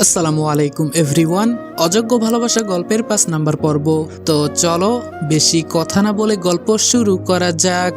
আসসালামু আলাইকুম এভরিওয়ান। অযোগ্য ভালোবাসা গল্পের 5 নাম্বার পর্ব। তো চলো বেশি কথা না বলে গল্প শুরু করা যাক।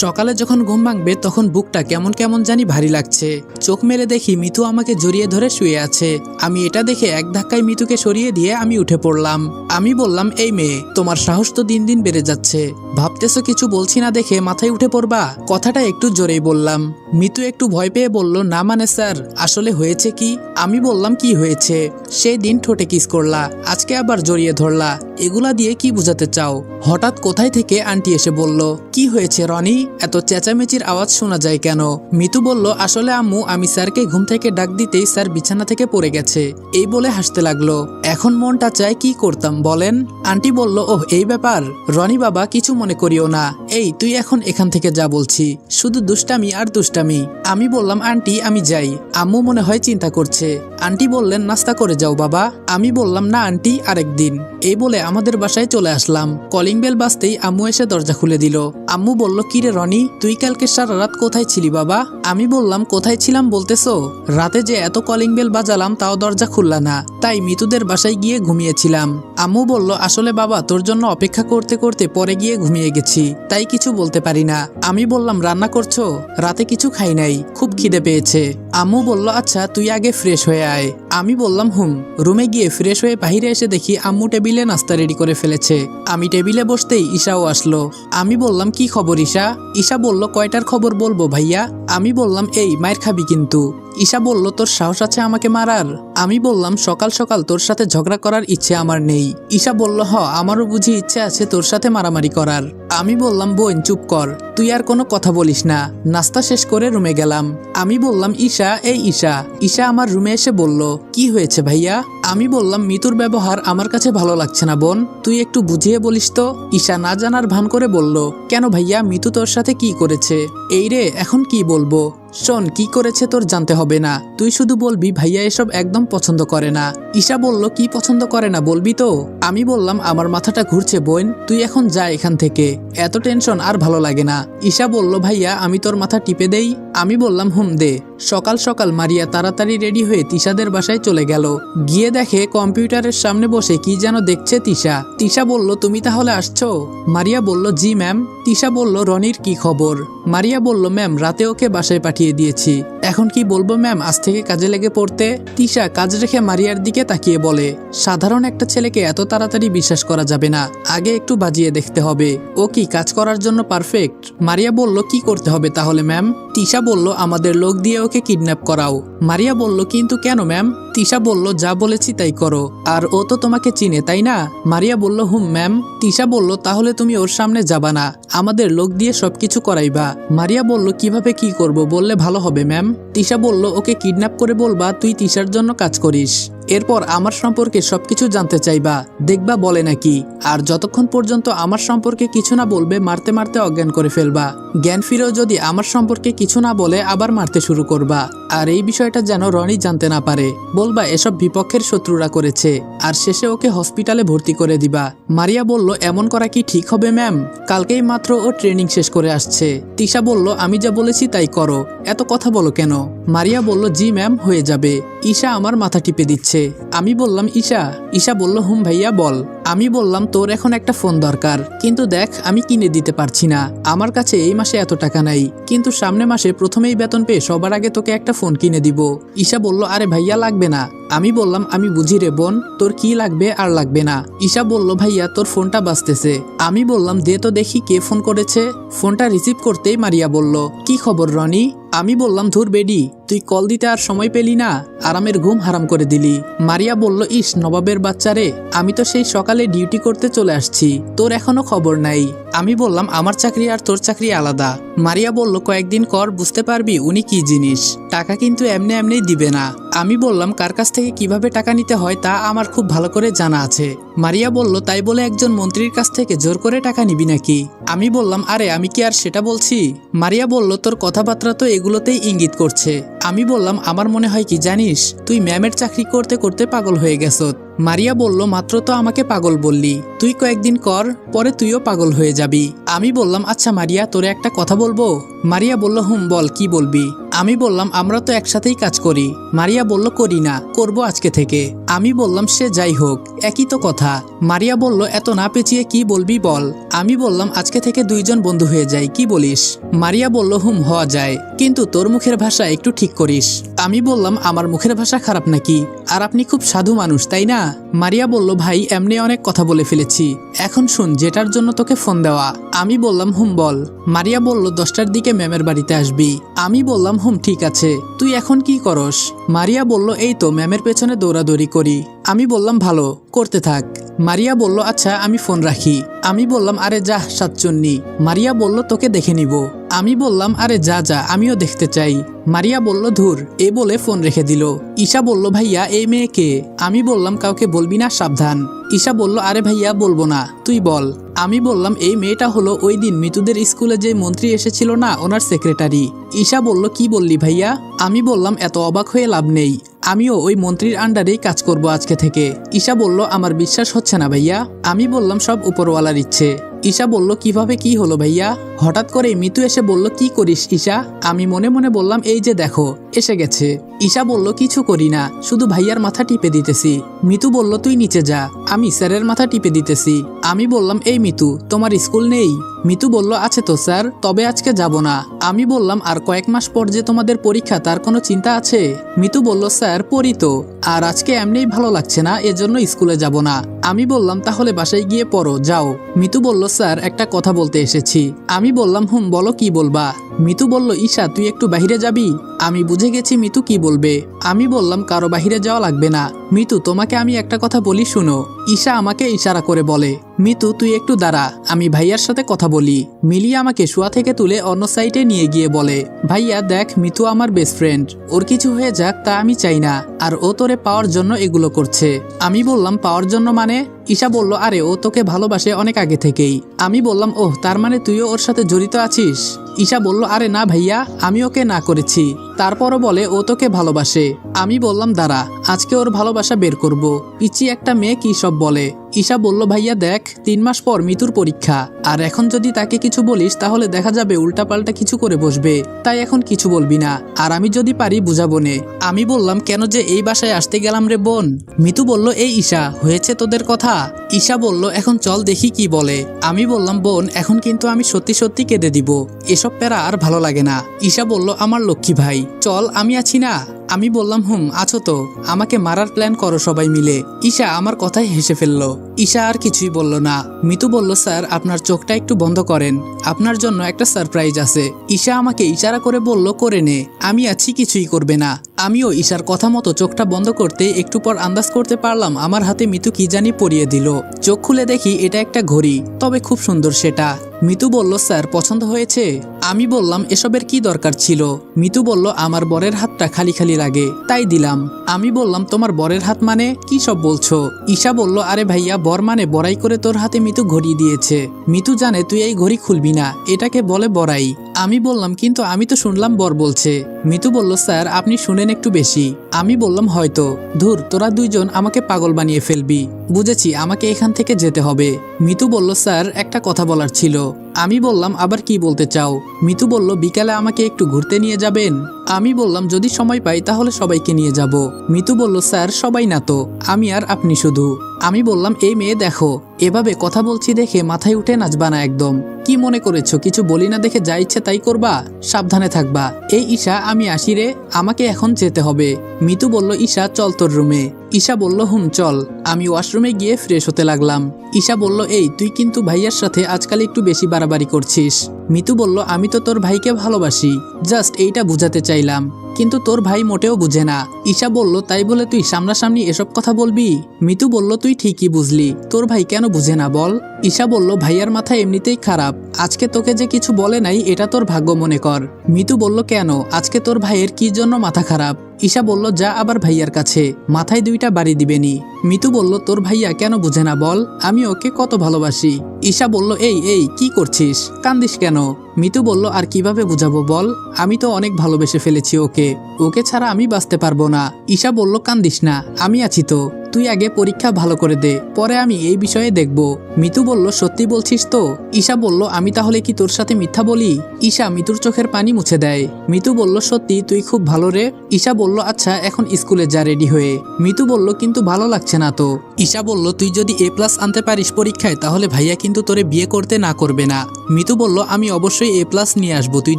সকালে যখন ঘুম ভাঙবে তখন বুকটা কেমন কেমন জানি ভারী লাগছে। চোখ মেলে দেখি মিতু আমাকে জড়িয়ে ধরে শুয়ে আছে। আমি এটা দেখে এক ধাক্কায় মিতুকে সরিয়ে দিয়ে আমি উঠে পড়লাম। আমি বললাম, এই মেয়ে, তোমার সাহস তো দিন দিন বেড়ে যাচ্ছে। ভাবতেছো কিছু বলছি না দেখে মাথায় উঠে পড়বা? কথাটা একটু জোরেই বললাম। মিতু একটু ভয় পেয়ে বলল, না মানে স্যার, আসলে হয়েছে কি? আমি বললাম, কি হয়েছে? সেই দিন ঠোঁটে কিস করলা, আজকে আবার জড়িয়ে ধরলা, এগুলা দিয়ে কি বুঝাতে চাও? হঠাৎ কোথায় থেকে আন্টি এসে বলল, কি হয়েছে রনি? এত চেঁচামেচির আওয়াজ শোনা যায় কেন? মিতু বলল, আসলে আম্মু, আমি স্যারকে ঘুম থেকে ডাক দিতেই স্যার বিছানা থেকে পড়ে গেছে। এই বলে হাসতে লাগলো। এখন মনটা চায় কি করতাম বলেন? আন্টি বলল, ওহ এই ব্যাপার। রনি বাবা, কিছু মনে করিও না। এই তুই এখন এখান থেকে যা বলছি, শুধু দুষ্টামি আর দুষ্টামি। আমি বললাম, আন্টি আমি যাই, আম্মু মনে হয় চিন্তা করছে। আন্টি বললেন, নাস্তা করে যাও বাবা। আমি বললাম, না আন্টি, আরেকদিন। এই বলে আমাদের বাসায় চলে আসলাম। কলিং বেল বাজতেই আম্মু এসে দরজা খুলে দিল। আম্মু বলল, কিরে রনি, তুই কালকে সারা রাত কোথায় ছিলি বাবা? আমি বললাম, কোথায় ছিলাম বলতেছো? রাতে যে এত কলিং বেল বাজালাম তাও দরজা খুললা না, তাই মিতুদের বাসায় গিয়ে ঘুমিয়েছিলাম। আম্মু বলল, আসলে বাবা, তোর জন্য অপেক্ষা করতে করতে পরে গিয়ে ঘুমিয়ে গেছি, তাই কিছু বলতে পারি না। আমি বললাম, রান্না করছো? রাতে কিছু খাই নাই, খুব খিদে পেয়েছে। আম্মু বলল, আচ্ছা তুই আগে ফ্রেশ হয়ে আয়। আমি বললাম, হুম। রুমে গিয়ে ফ্রেশ হয়ে বাহিরে এসে দেখি আম্মু টেবিলে নাস্তা রেডি করে ফেলেছে। আমি টেবিলে বসতেই ঈশাও আসলো। আমি বললাম, কি খবর ঈশা? ঈশা বলল, কয়টার খবর বলবো ভাইয়া? আমি বললাম, এই মায়ের খাবি কিন্তু। ঈশা বলল, তোর সাহস আছে আমাকে মারার? আমি বললাম, সকাল সকাল তোর সাথে ঝগড়া করার ইচ্ছে আমার নেই। ঈশা বলল, আমারও বুঝি ইচ্ছে আছে তোর সাথে মারামারি করার। আমি বললাম, বোন চুপ কর, তুই আর কোনো কথা বলিস না। নাস্তা শেষ করে রুমে গেলাম। আমি বললাম, ঈশা, এই ঈশা। ঈশা আমার রুমে এসে বলল, কি হয়েছে ভাইয়া? আমি বললাম, মিতুর ব্যবহার আমার কাছে ভালো লাগছে না বোন, তুই একটু বুঝিয়ে বলিস তো। ঈশা না জানার ভান করে বলল, কেন ভাইয়া, মিতু তোর সাথে কি করেছে? এই রে, এখন কি বলবো? শোন, কি করেছে তোর জানতে হবে না, তুই শুধু বলবি ভাইয়া এসব একদম পছন্দ করে না। ঈশা বলল, কি পছন্দ করে না বলবি তো? আমি বললাম, আমার মাথাটা ঘুরছে বোন, তুই এখন যা এখান থেকে, এত টেনশন আর ভালো লাগে না। ঈশা বলল, ভাইয়া আমি তোর মাথা টিপে দেই? আমি বললাম, হুম দে। সকাল সকাল মারিয়া তাড়াতাড়ি রেডি হয়ে তিশাদের বাসায় চলে গেল। গিয়ে দেখে কম্পিউটারের সামনে বসে কি যেন দেখছে তিশা। তিশা বলল, তুমি তাহলে আসছো? মারিয়া বলল, জি ম্যাম। তিশা বলল, রনির কি খবর? মারিয়া বলল, ম্যাম রাতে ওকে বাসায় পাঠিয়ে দিয়েছি, এখন কি বলবো ম্যাম, আজ থেকে কাজে লেগে পড়তে। তিশা কাজ রেখে মারিয়ার দিকে তাকিয়ে বলে, সাধারণ একটা ছেলেকে এত তাড়াতাড়ি বিশ্বাস করা যাবে না, আগে একটু বাজিয়ে দেখতে হবে, ও কি কাজ করার জন্য পারফেক্ট। মারিয়া বলল, কি করতে হবে তাহলে ম্যাম? তিশা বলল, আমাদের লোক দিয়ে ওকে কিডন্যাপ করাও। মারিয়া বলল, কিন্তু কেন ম্যাম? তিশা বলল, যা বলেছি তাই করো, আর ও তো তোমাকে চিনে তাই না? মারিয়া বলল, হুম ম্যাম। তিশা বলল, তাহলে তুমি ওর সামনে যাবা না, আমাদের লোক দিয়ে সবকিছু করাইবা। মারিয়া বলল, কিভাবে কি করব বললে ভালো হবে ম্যাম। তিশা বলল, ওকে কিডন্যাপ করে বলবা তুই তিশার জন্য কাজ করিস, এরপর আমার সম্পর্কে সবকিছু জানতে চাইবা, দেখবা বলে নাকি। আর যতক্ষণ পর্যন্ত আমার সম্পর্কে কিছু না বলবে মারতে মারতে অজ্ঞান করে ফেলবা, জ্ঞান ফিরেও যদি আমার সম্পর্কে কিছু না বলে আবার মারতে শুরু করবা। আর এই বিষয়টা যেন রনি জানতে না পারে, বলবা এসব বিপক্ষের শত্রুরা করেছে, আর শেষে ওকে হসপিটালে ভর্তি করে দিবা। মারিয়া বলল, এমন করা কি ঠিক হবে ম্যাম? কালকেই মাত্র ও ট্রেনিং শেষ করে আসছে। তিশা বলল, আমি যা বলেছি তাই করো, এত কথা বলো কেন? মারিয়া বলল, জি ম্যাম, হয়ে যাবে। ঈশা আমার মাথা টিপে দিচ্ছে। আমি বললাম, ঈশা? ঈশা বলল, হুম ভাইয়া বল। আমি বললাম, তোর এখন একটা ফোন দরকার, কিন্তু দেখ আমি কিনে দিতে পারছি না, আমার কাছে এই মাসে এত টাকা নাই, কিন্তু সামনে মাসে প্রথমেই বেতন পেয়ে সবার আগে তোকে একটা ফোন কিনে দিব। ঈশা বলল, আরে ভাইয়া লাগবে না। আমি বললাম, আমি বুঝি রে বোন, তোর কি লাগবে আর লাগবে না। ঈশা বলল, ভাইয়া তোর ফোনটা বাজতেছে। আমি বললাম, দে তো দেখি কে ফোন করেছে। ফোনটা রিসিভ করতেই মারিয়া বলল, কি খবর রনি? আমি বললাম, ধুর বেডি, তুই কল দিতে আর সময় পেলি না, আরামের ঘুম হারাম করে দিলি। মারিয়া বলল, ইস নবাবের বাচ্চা রে, আমি তো সেই সকালে ডিউটি করতে চলে আসছি, তোর এখনো খবর নাই। আমি বললাম, আমার চাকরি আর তোর চাকরি আলাদা। মারিয়া বলল, কয়েকদিন কর বুঝতে পারবি উনি কি জিনিস, টাকা কিন্তু এমনি এমনি দিবে না। আমি বললাম, কার কাছ থেকে কিভাবে টাকা নিতে হয় তা আমার খুব ভালো করে জানা আছে। মারিয়া বলল, তাই বলে একজন মন্ত্রীর কাছ থেকে জোর করে টাকা নিবি নাকি? আমি বললাম, আরে আমি কি আর সেটা বলছি। মারিয়া বলল, তোর কথাবার্তা তো এগুলোতেই ইঙ্গিত করছে। আমি বললাম, আমার মনে হয় কি জানিস, তুই ম্যামের চাকরি করতে করতে পাগল হয়ে গেছ। মারিয়া বলল, মাত্র তো আমাকে পাগল বললি, তুই কয়েকদিন কর, পরে তুইও পাগল হয়ে যাবি। আমি বললাম, আচ্ছা মারিয়া, তোরে একটা কথা বলবো। মারিয়া বলল, হুম বল, কি বলবি? আমি বললাম আমরা তো একসাথেই কাজ করি। মারিয়া বলল করি না, করব আজকে থেকে। আমি বললাম সে যাই হোক, একই তো কথা। মারিয়া বলল এত না পেঁচিয়ে কি বলবি বল। আমি বললাম আজকে থেকে দুইজন বন্ধু হয়ে যাই, কি বলিস? মারিয়া বলল হওয়া যায়, কিন্তু তোর মুখের ভাষা একটু ঠিক করিস। আমি বললাম আমার মুখের ভাষা খারাপ নাকি? আর আপনি খুব সাধু মানুষ তাই না? মারিয়া বলল ভাই এমনি অনেক কথা বলে ফেলেছি, এখন শুন যেটার জন্য তোকে ফোন দেওয়া। আমি বললাম বল। মারিয়া বলল 10টার দিকে ম্যামের বাড়িতে আসবি। আমি বললাম ঠিক আছে, তুই এখন কি করস? মারিয়া বলল এই তো ম্যামের পেছনে দৌড়াদৌড়ি করি। আমি বললাম ভালো, করতে থাক। মারিয়া বলল আচ্ছা আমি ফোন রাখি। আমি বললাম আরে যা সাতচন্নি। মারিয়া বলল তোকে দেখে নিব। আমি বললাম আরে যা যা, আমিও দেখতে চাই। মারিয়া বলল ধুর, এ বলে ফোন রেখে দিল। ঈশা বলল ভাইয়া এই মেয়ে কে? আমি বললাম কাউকে বলবি না, সাবধান। ঈশা বলল আরে ভাইয়া বলবো না, তুই বল। আমি বললাম এই মেয়েটা হলো ওই দিন মিতুদের স্কুলে যে মন্ত্রী এসেছিল না, ওনার সেক্রেটারি। ঈশা বলল কি বললি ভাইয়া? আমি বললাম এত অবাক হয়ে লাভ নেই, আমিও ওই মন্ত্রীর আন্ডারেই কাজ করব আজকে থেকে। ঈশা বলল আমার বিশ্বাস হচ্ছে না ভাইয়া। আমি বললাম সব উপরওয়ালার ইচ্ছে। ঈশা বলল কিভাবে কি হলো ভাইয়া? হঠাৎ করে মিতু এসে বলল কি করিস ঈশা? আমি মনে মনে বললাম এই যে দেখো এসে গেছে। ঈশা বলল কিছু করি না, শুধু ভাইয়ার মাথা টিপে দিতেছি। মিতু বলল তুই নিচে যা, আমি স্যারের মাথা টিপে দিতেছি। আমি বললাম এই মিতু তোমার স্কুল নেই? মিতু বলল আছে তো স্যার, তবে আজকে যাব না। আমি বললাম আর কয়েক মাস পর যে তোমাদের পরীক্ষা, তার কোনো চিন্তা আছে? মিতু বলল স্যার পড়ি তো, আর আজকে এমনিই ভালো লাগছে না, এজন্য স্কুলে যাব না। আমি বললাম তাহলে বাসায় গিয়ে পড়ো, যাও। মিতু বলল স্যার একটা কথা বলতে এসেছি। আমি বললাম বলো কি বলবা? মিতু বলল ঈশা তুই একটু বাহিরে যাবি? আমি বুঝে গেছি মিতু কি বলবে। আমি বললাম কারো বাহিরে যাওয়া লাগবে না। মিতু তোমাকে আমি একটা কথা বলি শুনো। ঈশা আমাকে ইশারা করে বলে মিতু তুই একটু দাঁড়া, আমি ভাইয়ার সাথে কথা বলি। মিলিয়ে আমাকে শোয়া থেকে তুলে অন্য সাইডে নিয়ে গিয়ে বলে ভাইয়া দেখ মিতু আমার বেস্ট ফ্রেন্ড, ওর কিছু হয়ে যাক তা আমি চাই না, আর ও তোরে পাওয়ার জন্য এগুলো করছে। আমি বললাম পাওয়ার জন্য মানে? ঈশা বলল আরে ও তোকে ভালোবাসে অনেক আগে থেকেই। আমি বললাম ওহ তার মানে তুইও ওর সাথে জড়িত আছিস? ঈশা বলল আরে না ভাইয়া, আমি ওকে না করেছি, তারপরও বলে ও তোকে ভালোবাসে। আমি বললাম দাঁড়া, আজকে ওর ভালোবাসা বের করব, পিচি একটা মেয়ে কি সব বলে। ঈশা বলল ভাইয়া দেখ 3 মাস পর মিতুর পরীক্ষা, আর এখন যদি তাকে কিছু বলিস তাহলে দেখা যাবে উল্টাপাল্টা কিছু করে বসবে, তাই এখন কিছু বলবি না, আর আমি যদি পারি বুঝাবো নে। আমি বললাম কেন যে এই বাসায় আসতে গেলাম রে বোন? মিতু বলল এই ঈশা হয়েছে তোদের কথা? ঈশা বলল এখন চল দেখি কি বলে। আমি বললাম বোন এখন কিন্তু আমি সত্যি সত্যি কেঁদে দিব, এসব প্যারা আর ভালো লাগে না। ঈশা বলল আমার লক্ষ্মী ভাই চল, আমি আছি না? আমি বললাম আছো তো, আমাকে মারার প্ল্যান করো সবাই মিলে। ঈশা আমার কথায় হেসে ফেললো। ঈশা আর কিছুই বলল না। মিতু বলল স্যার আপনার চোখটা একটু বন্ধ করেন, আপনার জন্য একটা সারপ্রাইজ আছে। ঈশা আমাকে ইশারা করে বলল করে নে, আমি আছি, কিছুই করবে না। আমিও ঈশার কথা মতো চোখটা বন্ধ করতে একটু পর আন্দাজ করতে পারলাম আমার হাতে মিতু কি জানি পরিয়ে দিল। চোখ খুলে দেখি এটা একটা ঘড়ি, তবে খুব সুন্দর সেটা। মিতু বলল স্যার পছন্দ হয়েছে? আমি বললাম এসবের কি দরকার ছিল? মিতু বলল আমার বরের হাতটা খালি খালি লাগে তাই দিলাম। আমি বললাম তোমার বরের হাত মানে কি সব বলছো? ঈশা বলল আরে ভাইয়া বর মানে বড়াই করে তোর হাতে মিতু ঘড়ি দিয়েছে, মিতু জানে তুই এই ঘড়ি খুলবি না, এটাকে বলে বড়াই। আমি বললাম কিন্তু আমি তো শুনলাম বর বলছে। মিতু বলল স্যার আপনি শুনেন একটু বেশি। আমি বললাম হয়তো। ধুর তোরা দুইজন আমাকে পাগল বানিয়ে ফেলবি, বুঝেছি আমাকে এখান থেকে যেতে হবে। মিতু বলল স্যার একটা কথা বলার ছিল। আমি বললাম আবার কি বলতে চাও? মিতু বলল বিকালে আমাকে একটু ঘুরতে নিয়ে যাবেন? আমি বললাম যদি সময় পাই তাহলে সবাইকে নিয়ে যাব। মিতু বলল স্যার সবাই না তো, আমি আর আপনি শুধু। আমি বললাম এই মেয়ে দেখো, এভাবে কথা বলছি দেখে মাথায় উঠে নাচবা না একদম। কি মনে করেছো কিছু বলি না দেখে যা ইচ্ছে তাই করবা? সাবধানে থাকবা। এই ঈশা আমি আসি রে, আমাকে এখন যেতে হবে। মিতু বলল ঈশা চল তোর রুমে। ঈশা বলল চল। আমি ওয়াশরুমে গিয়ে ফ্রেশ হতে লাগলাম। ঈশা বলল এই তুই কিন্তু ভাইয়ার সাথে আজকাল একটু বেশি বাড়াবাড়ি করছিস। মিতু বলল আমি তো তোর ভাইকে ভালোবাসি, জাস্ট এইটা বুঝাতে চাইলাম, কিন্তু তোর ভাই মোটেও বুঝে না। ঈশা বলল তাই বলে তুই সামনাসামনি এসব কথা বলবি? মিতু বলল তুই ঠিকই বুঝলি, তোর ভাই কেন বুঝে না বল? ঈশা বলল ভাইয়ার মাথা এমনিতেই খারাপ, আজকে তোকে যে কিছু বলে নাই এটা তোর ভাগ্য মনে কর। মিতু বলল কেন, আজকে তোর ভাইয়ের কি জন্য মাথা খারাপ? ঈশা বলল যা আবার ভাইয়ার কাছে, মাথায় 2টা বাড়ি দিবেনি। মিতু বলল তোর ভাইয়া কেন বুঝে না বল, আমি ওকে কত ভালোবাসি। ঈশা বলল এই এই কি করছিস, কান্দিস কেন? মিতু বলল, আর কিভাবে বুঝাবো বল, আমি তো অনেক ভালোবেসে ফেলেছি ওকে, ওকে ছাড়া আমি বাঁচতে পারবো না। ঈশা বলল, কান্দিস না, আমি আছি তো, তুই আগে পরীক্ষা ভালো করে দে, পরে আমি এই বিষয়ে দেখব। মিতু বলল, সত্যি বলছিস তো? ঈশা বলল, আমি তাহলে কি তোর সাথে মিথ্যা বলি? ঈশা মিতুর চোখের পানি মুছে দেয়। মিতু বলল, সত্যি তুই খুব ভালো রে। ঈশা বলল, আচ্ছা এখন স্কুলে যা রেডি হয়ে। মিতু বলল, কিন্তু ভালো লাগছে না তো। ঈশা বলল, তুই যদি A+ আনতে পারিস পরীক্ষায় তাহলে ভাইয়া কিন্তু তোরে বিয়ে করতে না করবে না। মিতু বলল, আমি অবশ্যই A+ নিয়ে আসবো, তুই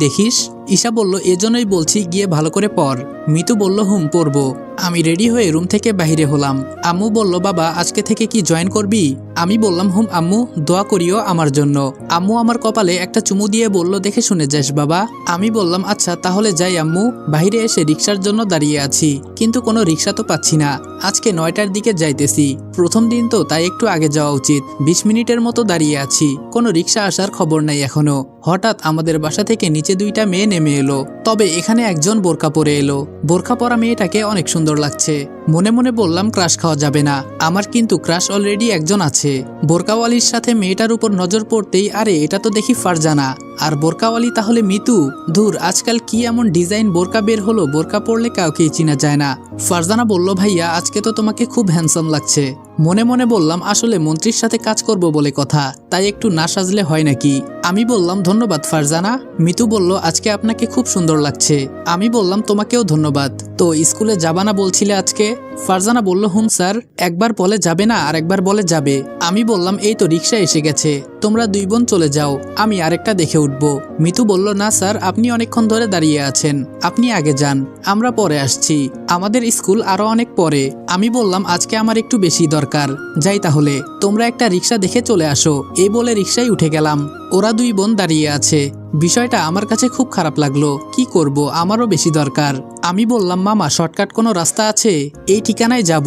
দেখিস। ঈশা বলল, এজন্যই বলছি গিয়ে ভালো করে পড়। মিতু বলল, পড়বো। আমি রেডি হয়ে রুম থেকে বাহিরে হলাম। আম্মু বলল, বাবা আজকে থেকে কি জয়েন করবি? আমি বললাম, আম্মু, দোয়া করিও আমার জন্য। আম্মু আমার কপালে একটা চুমু দিয়ে বলল, দেখে শুনে যাস বাবা। আমি বললাম, আচ্ছা তাহলে যাই আম্মু। বাইরে এসে রিক্সার জন্য দাঁড়িয়ে আছি, কিন্তু কোনো রিক্সা তো পাচ্ছি না। আজকে 9টার দিকে যাইতেছি, প্রথম দিন তো, তাই একটু আগে যাওয়া উচিত। 20 মিনিটের মতো দাঁড়িয়ে আছি, কোনো রিক্সা আসার খবর নাই এখনো। হঠাৎ আমাদের বাসা থেকে নিচে 2টা মেয়ে নেমে এলো, তবে এখানে একজন বোরকা পরে এলো। বোরকা পরা মেয়েটাকে অনেক সুন্দর লাগছে। মনে মনে বললাম, ক্রাশ খাওয়া যাবে না, আমার কিন্তু ক্রাশ অলরেডি একজন আছে। বোরকাওয়ালির সাথে মেয়েটার উপর নজর পড়তেই, আরে এটা তো দেখি ফারজানা, আর বোরকাওয়ালি তাহলে মিতু। ধুর, আজকাল কি এমন ডিজাইন বোরকা বের হলো, বোরকা পরলে কাউকেই চিনা যায় না। ফারজানা বলল, ভাইয়া আজকে তো তোমাকে খুব হ্যান্ডসাম লাগছে। মনে মনে বললাম, আসলে মন্ত্রীর সাথে কাজ করব বলে কথা, তাই একটু না সাজলে হয় নাকি। আমি বললাম, ধন্যবাদ ফারজানা। মিতু বলল, আজকে আপনাকে খুব সুন্দর লাগছে। আমি বললাম, তোমাকেও ধন্যবাদ। তো স্কুলে যাবা না বলছিলে আজকে? ফারজানা বলল, স্যার, একবার বলে যাবে না আর একবার বলে যাবে। আমি বললাম, এই তো রিক্সা এসে গেছে, তোমরা 2 বোন চলে যাও, আমি আরেকটা দেখে উঠবো। মিতু বলল, না স্যার, আপনি অনেকক্ষণ ধরে দাঁড়িয়ে আছেন, আপনি আগে যান, আমরা পরে আসছি, আমাদের স্কুল আরো অনেক পরে। আমি বললাম, আজকে আমার একটু বেশি দরকার, যাই তাহলে, তোমরা একটা রিক্সা দেখে চলে আসো। এই বলে রিক্সায় উঠে গেলাম। ওরা 2 বোন দাঁড়িয়ে আছে। বিষয়টা আমার কাছে খুব খারাপ লাগলো, কি করব, আমারও বেশি দরকার। আমি বললাম, মামা শর্টকাট কোনো রাস্তা আছে? এই ঠিকানায় যাব,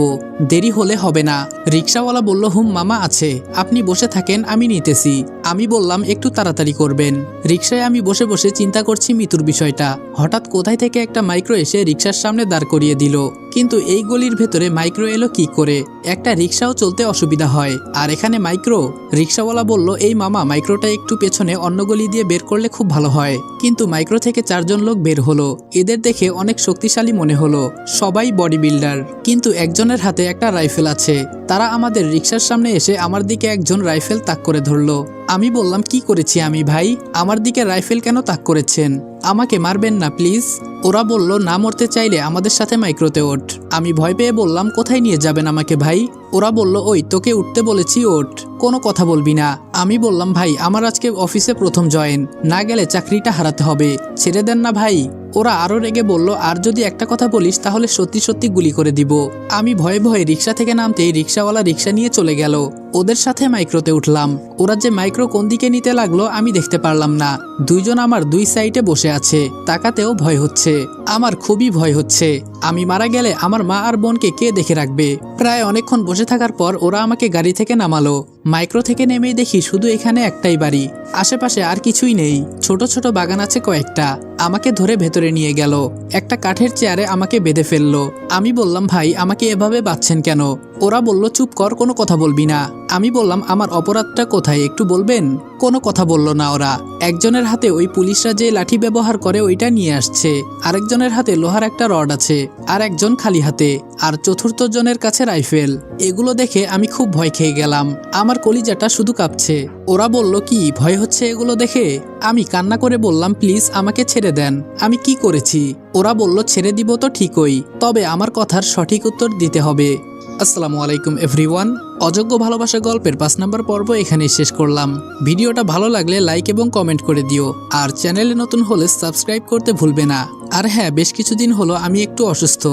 দেরি হলে হবে না। রিক্সাওয়ালা বলল, মামা আছে, আপনি বসে থাকেন, আমি নিতেছি। আমি বললাম, একটু তাড়াতাড়ি করবেন। রিক্সায় আমি বসে বসে চিন্তা করছি মিতুর বিষয়টা। হঠাৎ কোথায় থেকে একটা মাইক্রো এসে রিক্সার সামনে দাঁড় করিয়ে দিল। কিন্তু এই গলির ভেতরে মাইক্রো এলো কি করে? একটা রিক্সাও চলতে অসুবিধা হয়, আর এখানে মাইক্রো? রিক্সাওয়ালা বলল, এই মামা, মাইক্রোটা একটু পেছনে অন্য গলি দিয়ে বের করলে খুব ভালো হয়। কিন্তু মাইক্রো থেকে 4 জন লোক বের হলো। এদের দেখে অনেক শক্তিশালী মনে হলো, সবাই বডি বিল্ডার, কিন্তু একজনের হাতে একটা রাইফেল আছে। তারা আমাদের রিক্সার সামনে এসে আমার দিকে একজন রাইফেল তাক করে ধরলো। আমি বললাম, কি করেছি আমি ভাই, আমার দিকে রাইফেল কেন তাক করেছেন? আমাকে মারবেন না প্লিজ। ওরা বলল, না মরতে চাইলে আমাদের সাথে মাইক্রোতে ওঠ। আমি ভয় পেয়ে বললাম, কোথায় নিয়ে যাবেন আমাকে ভাই? ওরা বলল, ওই তোকে উঠতে বলেছি, ওঠ, কোনো কথা বলবি না। আমি বললাম, ভাই আমার আজকে অফিসে প্রথম জয়েন, না গেলে চাকরিটা হারাতে হবে, ছেড়ে দেন না ভাই। ওরা আরো রেগে বলল, আর যদি একটা কথা বলিস তাহলে সত্যি সত্যি গুলি করে দিব। আমি ভয়ে ভয়ে রিক্সা থেকে নামতেই রিক্সাওয়ালা রিক্সা নিয়ে চলে গেল। ওদের সাথে মাইক্রোতে উঠলাম। ওরা যে মাইক্রো কোন দিকে নিতে লাগলো আমি দেখতে পারলাম না। 2 জন আমার 2 সাইডে বসে আছে, তাকাতেও ভয় হচ্ছে, আমার খুবই ভয় হচ্ছে। আমি মারা গেলে আমার মা আর বোনকে কে দেখে রাখবে? প্রায় অনেকক্ষণ বসে থাকার পর ওরা আমাকে গাড়ি থেকে নামালো। মাইক্রো থেকে নেমেই দেখি শুধু এখানে একটাই বাড়ি, আশেপাশে আর কিছুই নেই। ছোট ছোট বাগান আছে কয়েকটা। আমাকে ধরে ভেতরে নিয়ে গেল, একটা কাঠের চেয়ারে আমাকে বেঁধে ফেললো। আমি বললাম, ভাই আমাকে এভাবে বাঁধছেন কেন? ওরা বলল, চুপ কর, কোনো কথা বলবি না। আমি বললাম, আমার অপরাধটা কোথায় একটু বলবেন? কোনো কথা বলল না ওরা। একজনের হাতে ওই পুলিশরা যে লাঠি ব্যবহার করে ওইটা নিয়ে আসছে, আরেকজনের হাতে লোহার একটা রড আছে, আর একজন খালি হাতে, আর চতুর্থ জনের কাছে রাইফেল। এগুলো দেখে আমি খুব ভয় খেয়ে গেলাম, আমার কলিজাটা শুধু কাঁপছে। ওরা বলল, কি ভয় হচ্ছে এগুলো দেখে? আমি কান্না করে বললাম, প্লিজ আমাকে ছেড়ে দেন, আমি কি করেছি? ওরা বলল, ছেড়ে দিব তো ঠিকই, তবে আমার কথার সঠিক উত্তর দিতে হবে। আসসালামু আলাইকুম এভরিওয়ান। অযোগ্য ভালোবাসা গল্পের 5 নম্বর পর্ব এখানেই শেষ করলাম। ভিডিওটা ভালো লাগলে লাইক এবং কমেন্ট করে দিও, আর চ্যানেলে নতুন হলে সাবস্ক্রাইব করতে ভুলবে না। আর হ্যাঁ, বেশ কিছুদিন হলো আমি একটু অসুস্থ,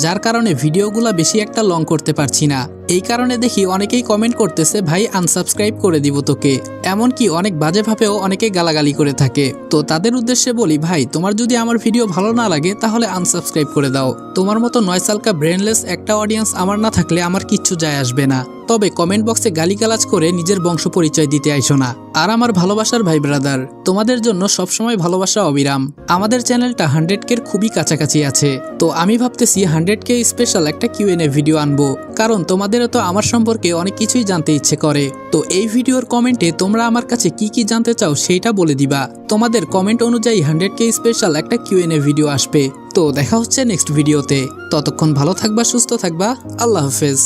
যার কারণে ভিডিওগুলো বেশি একটা লং করতে পারছি না। এই কারণে দেখি অনেকেই কমেন্ট করতেছে, ভাই আনসাবস্ক্রাইব করে দিব তোকে, এমনকি অনেক বাজেভাবেও অনেকে গালাগালি করে থাকে। তো তাদের উদ্দেশ্যে বলি, ভাই তোমার যদি আমার ভিডিও ভালো না লাগে তাহলে আনসাবস্ক্রাইব করে দাও। তোমার মতো নয়সালকা ব্রেনলেস একটা অডিয়েন্স আমার না থাকলে আমার কিচ্ছু যায় আসবে না। তবে কমেন্ট বক্সে গালিগালাজ করে নিজের বংশ পরিচয় দিতে আইসো না। আর আমার ভালোবাসার ভাই ব্রাদার, তোমাদের জন্য সবসময় ভালোবাসা অবিরাম। আমাদের চ্যানেলটা 100K খুবই কাছাকাছি আছে, তো আমি ভাবতেছি 100K স্পেশাল একটা Q&A ভিডিও আনবো, কারণ তোমাদের তোমাদেরও তো আমার সম্পর্কে অনেক কিছুই জানতে ইচ্ছে করে। তো এই ভিডিওর কমেন্টে তোমরা আমার কাছে কি কি জানতে চাও সেইটা বলে দিবা। তোমাদের কমেন্ট অনুযায়ী 100K স্পেশাল একটা Q&A ভিডিও আসবে। তো দেখা হচ্ছে নেক্সট ভিডিওতে। ততক্ষণ ভালো থাকবা, সুস্থ থাকবা। আল্লাহ হাফেজ।